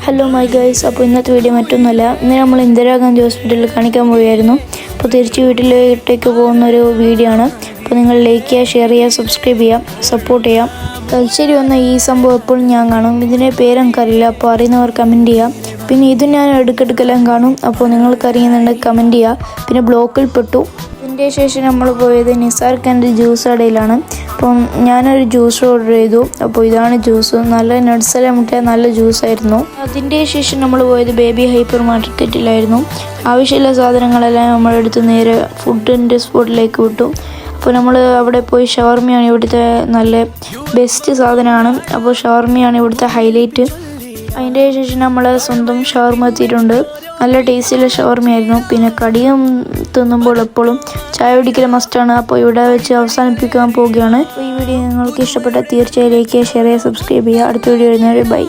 Hello my guys, അപ്പോൾ ഇന്നത്തെ video മറ്റൊന്നുമല്ല. ഇന്ന് നമ്മൾ ഇന്ദിരാഗാന്ധി ഹോസ്പിറ്റലിൽ കാണിക്കാൻ പോവുകയായിരുന്നു. അപ്പോൾ തിരിച്ച് വീട്ടിലേക്ക് പോകുന്ന ഒരു വീഡിയോ ആണ്. അപ്പോൾ നിങ്ങൾ ലൈക്ക് ചെയ്യുക, ഷെയർ ചെയ്യുക, സബ്സ്ക്രൈബ് ചെയ്യുക, സപ്പോർട്ട് ചെയ്യാം. തലശ്ശേരി വന്ന ഈ സംഭവം എപ്പോഴും ഞാൻ കാണും. ഇതിൻ്റെ പേരെനിക്കറിയില്ല, അപ്പോൾ അറിയുന്നവർ കമൻറ്റ് ചെയ്യാം. പിന്നെ ഇത് ഞാൻ ഇടയ്ക്കിടയ്ക്കെല്ലാം കാണും. അപ്പോൾ നിങ്ങൾക്ക് അറിയുന്നുണ്ടെങ്കിൽ കമൻറ്റ് ചെയ്യുക. പിന്നെ ബ്ലോക്കിൽ പെട്ടു. ഇതിൻ്റെ ശേഷം നമ്മൾ പോയത് നിസാർ ഖാൻ്റെ ജ്യൂസ് കടയിലാണ്. അപ്പം ഞാനൊരു ജ്യൂസ് ഓർഡർ ചെയ്തു. അപ്പോൾ ഇതാണ് ജ്യൂസ്. നല്ല നട്ട്സെല്ലാം മുട്ടിയ നല്ല ജ്യൂസായിരുന്നു. അതിൻ്റെ ശേഷം നമ്മൾ പോയത് ബേബി ഹൈപ്പർ മാർക്കറ്റിലായിരുന്നു. ആവശ്യമുള്ള സാധനങ്ങളെല്ലാം നമ്മളെടുത്ത് നേരെ ഫുഡിൻ്റെ സ്പോട്ടിലേക്ക് വിട്ടു. അപ്പോൾ നമ്മൾ അവിടെ പോയി ഷവർമയാണ് ഇവിടുത്തെ നല്ല ബെസ്റ്റ് സാധനമാണ്. അപ്പോൾ ഷവർമയാണ് ഇവിടുത്തെ ഹൈലൈറ്റ്. അതിൻ്റെ ശേഷം നമ്മൾ സ്വന്തം ഷവർമ എത്തിയിട്ടുണ്ട്. നല്ല ടേസ്റ്റിയുള്ള ഷവർമയായിരുന്നു. പിന്നെ കടിയും തിന്നുമ്പോൾ എപ്പോഴും ചായ കുടിക്കൽ മസ്റ്റാണ്. അപ്പോൾ ഇവിടെ വെച്ച് അവസാനിപ്പിക്കാൻ പോവുകയാണ്. അപ്പോൾ ഈ വീഡിയോ നിങ്ങൾക്ക് ഇഷ്ടപ്പെട്ടാൽ തീർച്ചയായും ലൈക്ക് ചെയ്യുക, ഷെയർ ചെയ്യുക, സബ്സ്ക്രൈബ് ചെയ്യുക. അടുത്ത വീഡിയോ വരുന്നവരെ ബൈ.